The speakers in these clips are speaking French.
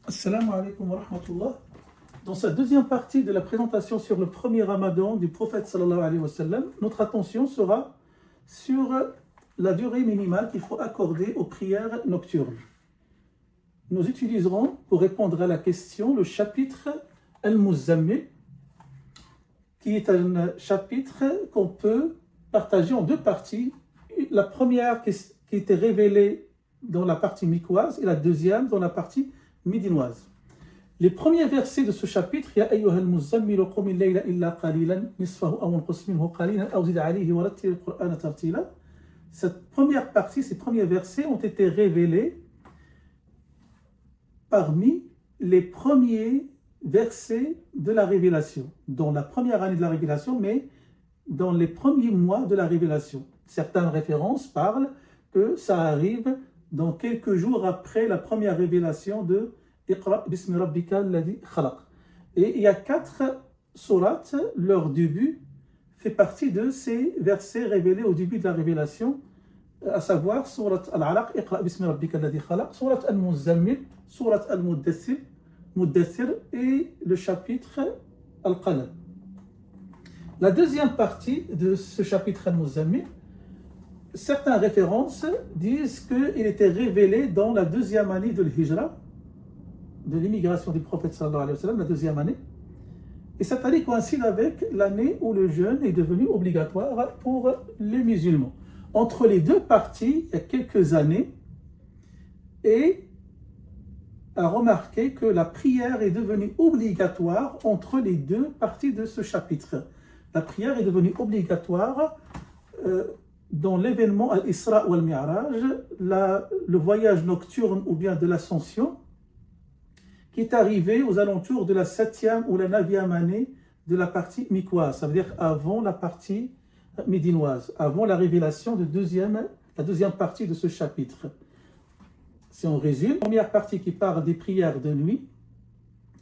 Assalamu alaikum wa rahmatullah. Dans sa deuxième partie de la présentation sur le premier ramadan du prophète sallallahu alayhi wa sallam, notre attention sera sur la durée minimale qu'il faut accorder aux prières nocturnes. Nous utiliserons pour répondre à la question le chapitre Al-Muzammil, qui est un chapitre qu'on peut partager en deux parties. La première qui était révélée dans la partie mikoise et la deuxième dans la partie médinoise. Les premiers versets de ce chapitre, Ya ayyuhal muzammil qum al-layla illa qalilan nisfahu aw inqus minhu qalilan aw zid alayhi wa rattil al-Qur'ana tartila. Cette première partie, ces premiers versets ont été révélés parmi les premiers versets de la révélation, dans la première année de la révélation, mais dans les premiers mois de la révélation. Certaines références parlent que ça arrive dans quelques jours après la première révélation de Iqra bismi rabbika alladhi khalaq. Et il y a 4 sourates, leur début fait partie de ces versets révélés au début de la révélation, à savoir Surat Al-Alaq, Iqra bismi rabbika alladhi khalaq, Surat Al-Muzammil, Surat Al-Muddathir et le chapitre Al-Qalam. La deuxième partie de ce chapitre Al-Muzammil, certaines références disent qu'il était révélé dans la deuxième année de l'Hijra, de l'immigration du prophète sallallahu alayhi wa sallam, la deuxième année. Et cette année coïncide avec l'année où le jeûne est devenu obligatoire pour les musulmans. Entre les deux parties, il y a quelques années, et a remarqué que la prière est devenue obligatoire entre les deux parties de ce chapitre. La prière est devenue obligatoire dans l'événement Al-Isra ou Al-Mi'raj, le voyage nocturne ou bien de l'ascension, qui est arrivé aux alentours de la 7e ou la 9e année de la partie mikoise, ça veut dire avant la partie médinoise, avant la révélation de la deuxième partie de ce chapitre. Si on résume, la première partie qui parle des prières de nuit,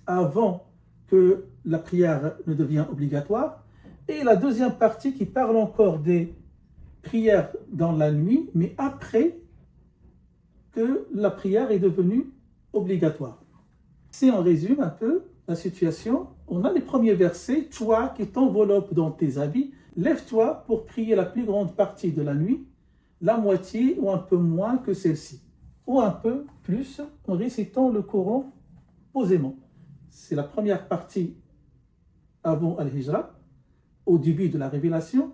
avant que la prière ne devienne obligatoire, et la deuxième partie qui parle encore des prière dans la nuit, mais après que la prière est devenue obligatoire. Si on résume un peu la situation, on a les premiers versets, toi qui t'enveloppes dans tes habits, lève-toi pour prier la plus grande partie de la nuit, la moitié ou un peu moins que celle-ci, ou un peu plus en récitant le Coran posément. C'est la première partie avant Al-Hijra, au début de la révélation.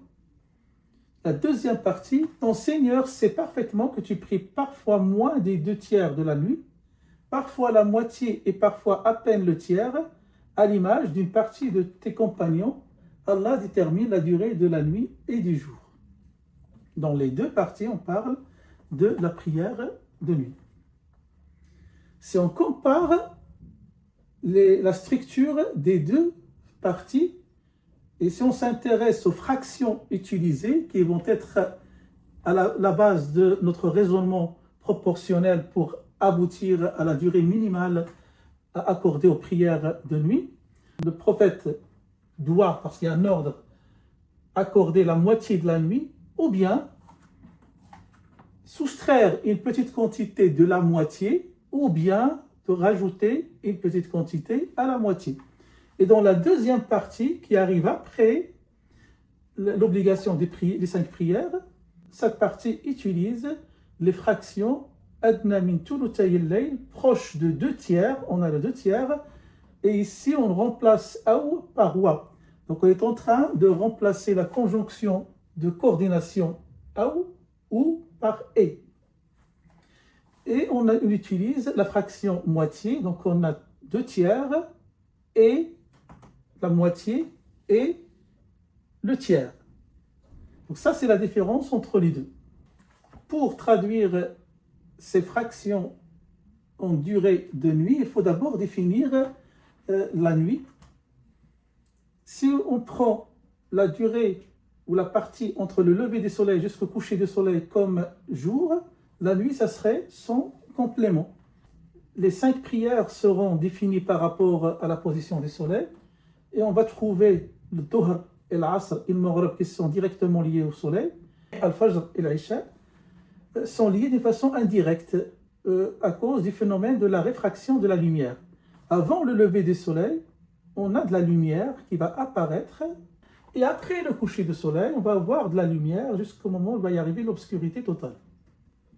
La deuxième partie, ton Seigneur sait parfaitement que tu pries parfois moins des 2/3 de la nuit, parfois la moitié et parfois à peine le tiers, à l'image d'une partie de tes compagnons. Allah détermine la durée de la nuit et du jour. Dans les deux parties, on parle de la prière de nuit. Si on compare la structure des deux parties, et si on s'intéresse aux fractions utilisées, qui vont être à la base de notre raisonnement proportionnel pour aboutir à la durée minimale à accorder aux prières de nuit, le prophète doit, parce qu'il y a un ordre, accorder la moitié de la nuit, ou bien soustraire une petite quantité de la moitié, ou bien de rajouter une petite quantité à la moitié. Et dans la deuxième partie, qui arrive après l'obligation des 5 prières, cette partie utilise les fractions adna min thuluthay al-layl, proche de 2/3, on a le 2/3, et ici on remplace aw par wa. Donc on est en train de remplacer la conjonction de coordination aw ou par et. Et on utilise la fraction moitié, donc on a 2/3 et la moitié et le tiers. Donc ça, c'est la différence entre les deux. Pour traduire ces fractions en durée de nuit, il faut d'abord définir la nuit. Si on prend la durée ou la partie entre le lever du soleil jusqu'au coucher du soleil comme jour, la nuit, ça serait son complément. Les 5 prières seront définies par rapport à la position du soleil. Et on va trouver le Dhuhr et l'Asr et le Maghrib qui sont directement liés au soleil. Al-Fajr et l'Isha sont liés de façon indirecte à cause du phénomène de la réfraction de la lumière. Avant le lever du soleil, on a de la lumière qui va apparaître, et après le coucher du soleil, on va avoir de la lumière jusqu'au moment où il va y arriver l'obscurité totale.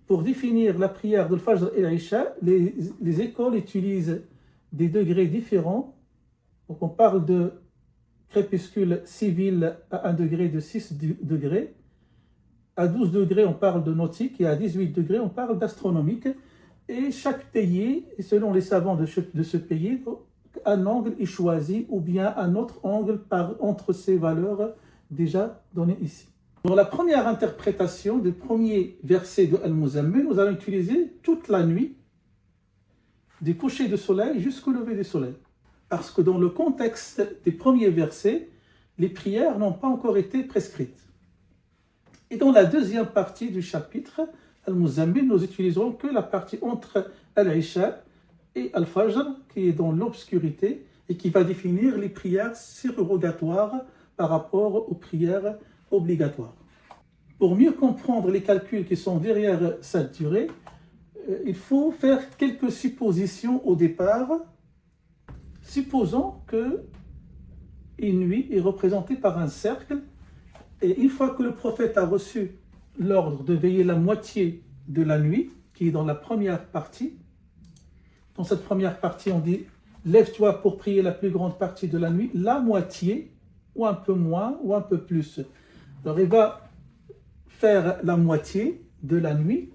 Pour définir la prière de Fajr et l'Isha, les écoles utilisent des degrés différents. Donc on parle de crépuscule civil à 1 degré de 6 degrés. À 12 degrés, on parle de nautique, et à 18 degrés, on parle d'astronomique. Et chaque pays, selon les savants de ce pays, un angle est choisi ou bien un autre angle entre ces valeurs déjà données ici. Dans la première interprétation du premier verset de Al-Muzammil, nous allons utiliser toute la nuit, du coucher du soleil jusqu'au lever du soleil. Parce que dans le contexte des premiers versets, les prières n'ont pas encore été prescrites. Et dans la deuxième partie du chapitre, Al-Muzammil, nous utiliserons que la partie entre Al-Isha et Al-Fajr, qui est dans l'obscurité et qui va définir les prières surrogatoires par rapport aux prières obligatoires. Pour mieux comprendre les calculs qui sont derrière cette durée, il faut faire quelques suppositions au départ. Supposons que une nuit est représentée par un cercle, et une fois que le prophète a reçu l'ordre de veiller la moitié de la nuit, qui est dans la première partie, dans cette première partie on dit « Lève-toi pour prier la plus grande partie de la nuit », la moitié, ou un peu moins, ou un peu plus. Alors il va faire la moitié de la nuit,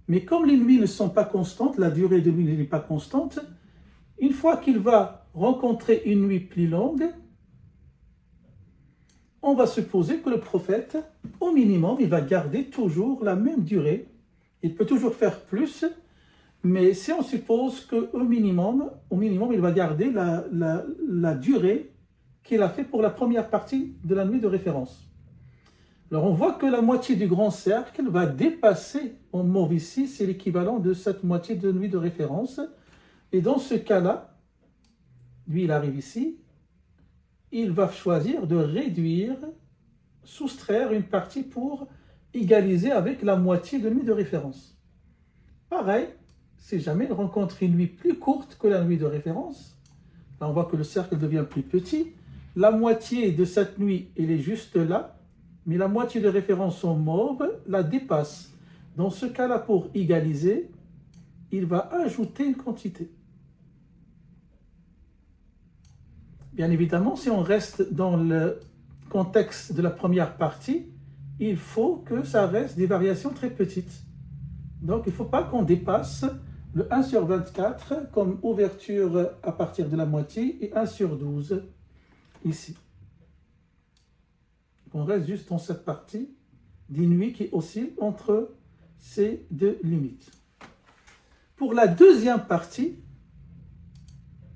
mais comme les nuits ne sont pas constantes, la durée de nuit n'est pas constante, une fois qu'il va rencontrer une nuit plus longue, on va supposer que le prophète, au minimum, il va garder toujours la même durée. Il peut toujours faire plus, mais si on suppose qu'au minimum, il va garder la durée qu'il a fait pour la première partie de la nuit de référence. Alors on voit que la moitié du grand cercle va dépasser, en mauve ici, c'est l'équivalent de cette moitié de nuit de référence. Et dans ce cas-là, lui il arrive ici, il va choisir de réduire, soustraire une partie pour égaliser avec la moitié de nuit de référence. Pareil, si jamais il rencontre une nuit plus courte que la nuit de référence, là on voit que le cercle devient plus petit, la moitié de cette nuit, elle est juste là, mais la moitié de référence en mauve la dépasse. Dans ce cas-là, pour égaliser, il va ajouter une quantité. Bien évidemment, si on reste dans le contexte de la première partie, il faut que ça reste des variations très petites. Donc, il ne faut pas qu'on dépasse le 1 sur 24 comme ouverture à partir de la moitié et 1 sur 12 ici. On reste juste dans cette partie des nuits qui oscillent entre ces deux limites. Pour la deuxième partie,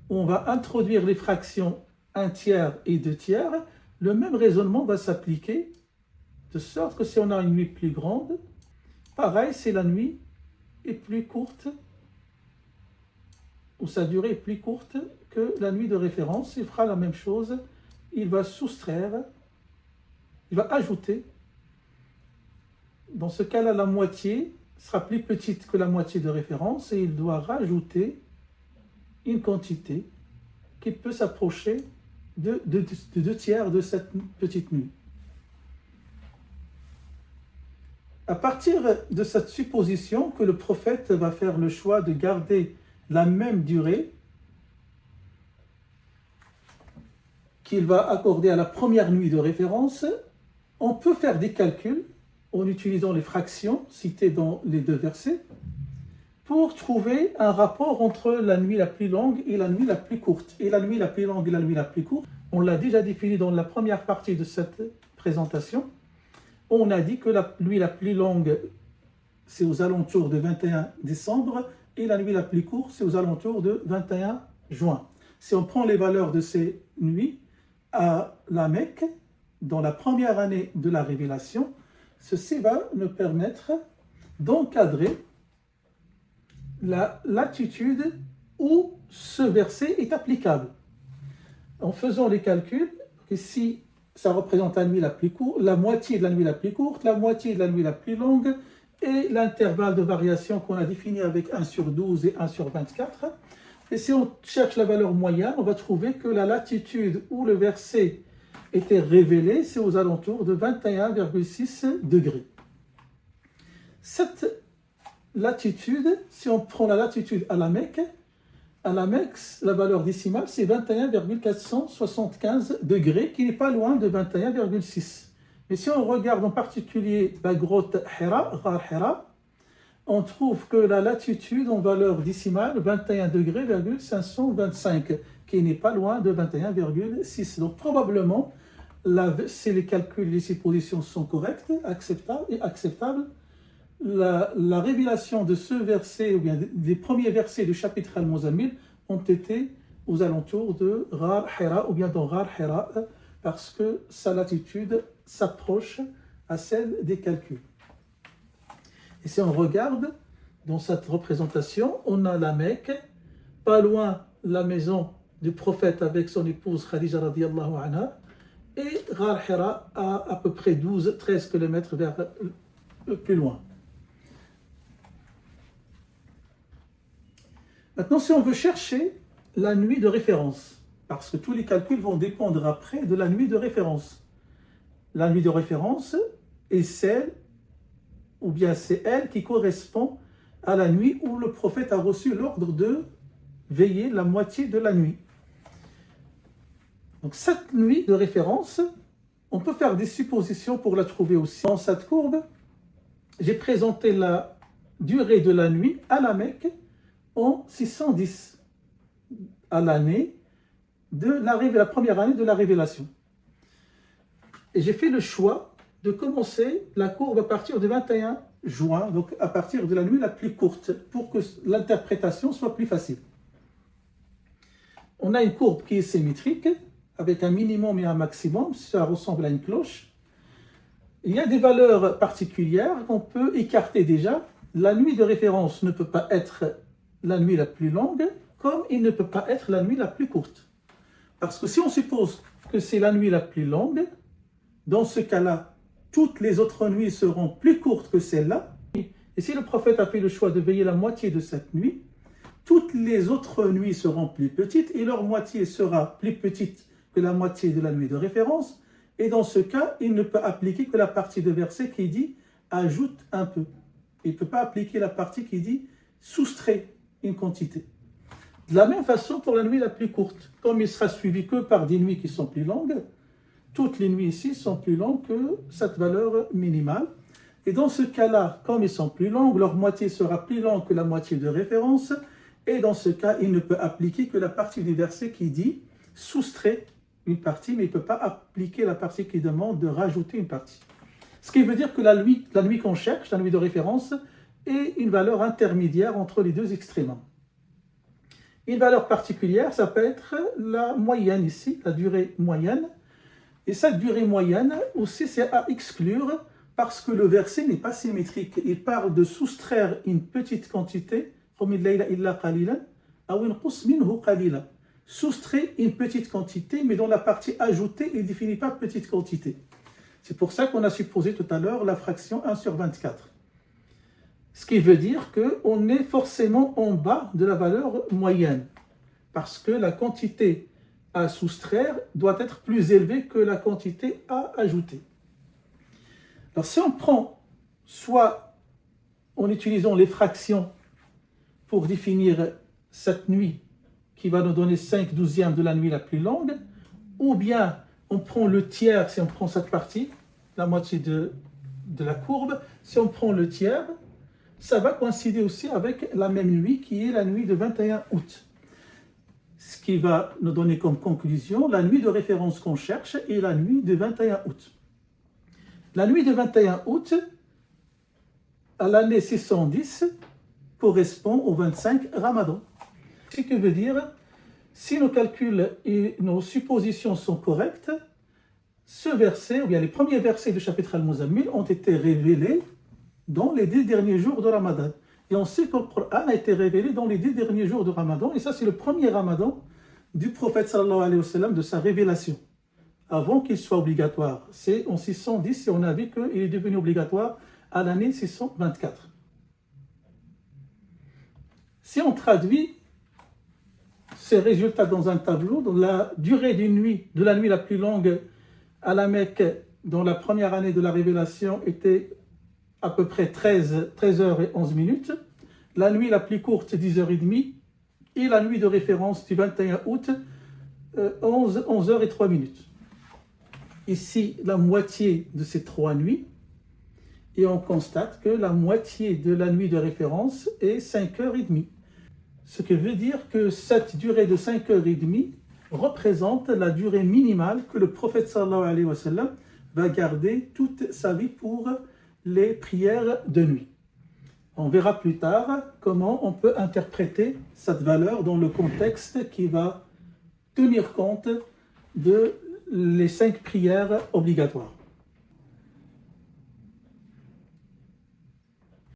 on va introduire les fractions 1 tiers et 2 tiers. Le même raisonnement va s'appliquer, de sorte que si on a une nuit plus grande, pareil, si la nuit est plus courte, ou sa durée est plus courte que la nuit de référence, il fera la même chose. Il va soustraire, il va ajouter. Dans ce cas-là, la moitié sera plus petite que la moitié de référence et il doit rajouter une quantité qui peut s'approcher de 2 tiers de cette petite nuit. À partir de cette supposition que le prophète va faire le choix de garder la même durée qu'il va accorder à la première nuit de référence, on peut faire des calculs en utilisant les fractions citées dans les deux versets pour trouver un rapport entre la nuit la plus longue et la nuit la plus courte. Et la nuit la plus longue et la nuit la plus courte, on l'a déjà défini dans la première partie de cette présentation. On a dit que la nuit la plus longue, c'est aux alentours de 21 décembre et la nuit la plus courte, c'est aux alentours de 21 juin. Si on prend les valeurs de ces nuits à la Mecque, dans la première année de la révélation, ceci va nous permettre d'encadrer la latitude où ce verset est applicable. En faisant les calculs, ici, ça représente la nuit la plus courte, la moitié de la nuit la plus courte, la moitié de la nuit la plus longue et l'intervalle de variation qu'on a défini avec 1 sur 12 et 1 sur 24. Et si on cherche la valeur moyenne, on va trouver que la latitude où le verset était révélé, c'est aux alentours de 21,6 degrés. Cette latitude, si on prend la latitude à la Mecque, la valeur décimale, c'est 21,475 degrés, qui n'est pas loin de 21,6. Mais si on regarde en particulier la grotte Hira, Ghar Hira, on trouve que la latitude en valeur décimale, 21 degrés, 525, qui n'est pas loin de 21,6. Donc probablement, si les calculs, les suppositions sont correctes, acceptables, la révélation de ce verset, ou bien des premiers versets du chapitre Al-Muzammil, ont été aux alentours de Ghar Hira, ou bien dans Ghar Hira, parce que sa latitude s'approche à celle des calculs. Et si on regarde dans cette représentation, on a la Mecque, pas loin la maison du prophète avec son épouse Khadija radiyallahu anha, et Ghar Hira à peu près 12-13 km vers le plus loin. Maintenant, si on veut chercher la nuit de référence, parce que tous les calculs vont dépendre après de la nuit de référence. La nuit de référence est celle, ou bien c'est elle qui correspond à la nuit où le prophète a reçu l'ordre de veiller la moitié de la nuit. Donc cette nuit de référence, on peut faire des suppositions pour la trouver aussi. Dans cette courbe, j'ai présenté la durée de la nuit à la Mecque en 610, à l'année de la première année de la révélation. Et j'ai fait le choix de commencer la courbe à partir du 21 juin, donc à partir de la nuit la plus courte, pour que l'interprétation soit plus facile. On a une courbe qui est symétrique, avec un minimum et un maximum, ça ressemble à une cloche. Il y a des valeurs particulières qu'on peut écarter déjà. La nuit de référence ne peut pas être la nuit la plus longue, comme il ne peut pas être la nuit la plus courte. Parce que si on suppose que c'est la nuit la plus longue, dans ce cas-là, toutes les autres nuits seront plus courtes que celle-là. Et si le prophète a fait le choix de veiller la moitié de cette nuit, toutes les autres nuits seront plus petites et leur moitié sera plus petite que la moitié de la nuit de référence. Et dans ce cas, il ne peut appliquer que la partie de verset qui dit « ajoute un peu ». Il ne peut pas appliquer la partie qui dit « soustrait une quantité ». De la même façon pour la nuit la plus courte, comme il sera suivi que par des nuits qui sont plus longues, toutes les nuits ici sont plus longues que cette valeur minimale. Et dans ce cas-là, comme ils sont plus longues, leur moitié sera plus longue que la moitié de référence. Et dans ce cas, il ne peut appliquer que la partie du verset qui dit « soustrait une partie », mais il ne peut pas appliquer la partie qui demande de rajouter une partie. Ce qui veut dire que la nuit qu'on cherche, la nuit de référence, est une valeur intermédiaire entre les deux extrêmes. Une valeur particulière, ça peut être la moyenne ici, la durée moyenne. Et cette durée moyenne aussi, c'est à exclure parce que le verset n'est pas symétrique. Il parle de soustraire une petite quantité, soustrait une petite quantité, mais dans la partie ajoutée, il ne définit pas petite quantité. C'est pour ça qu'on a supposé tout à l'heure la fraction 1 sur 24. Ce qui veut dire qu'on est forcément en bas de la valeur moyenne, parce que la quantité à soustraire doit être plus élevée que la quantité à ajouter. Alors si on prend soit en utilisant les fractions pour définir cette nuit qui va nous donner 5/12 de la nuit la plus longue, ou bien on prend le tiers si on prend cette partie, la moitié de la courbe, si on prend le tiers, ça va coïncider aussi avec la même nuit qui est la nuit de 21 août. Ce qui va nous donner comme conclusion la nuit de référence qu'on cherche est la nuit de 21 août. La nuit de 21 août, à l'année 610, correspond au 25 Ramadan. Ce qui veut dire, si nos calculs et nos suppositions sont correctes, ce verset, ou bien les premiers versets du chapitre Al-Muzammil ont été révélés dans les 10 derniers jours de Ramadan. Et on sait que le Coran a été révélé dans les 10 derniers jours de Ramadan, et ça c'est le premier Ramadan du prophète sallallahu alayhi wa sallam, de sa révélation, avant qu'il soit obligatoire. C'est en 610 et on a vu qu'il est devenu obligatoire à l'année 624. Si on traduit ces résultats dans un tableau, dans la durée d'une nuit, de la nuit la plus longue à la Mecque, dans la première année de la révélation, était à peu près 13h11, la nuit la plus courte 10h30, et la nuit de référence du 21 août 11h03. Ici, la moitié de ces 3 nuits, et on constate que la moitié de la nuit de référence est 5h30. Ce qui veut dire que cette durée de 5h30 représente la durée minimale que le prophète sallallahu alayhi wa sallam va garder toute sa vie pour les prières de nuit. On verra plus tard comment on peut interpréter cette valeur dans le contexte qui va tenir compte de les 5 prières obligatoires.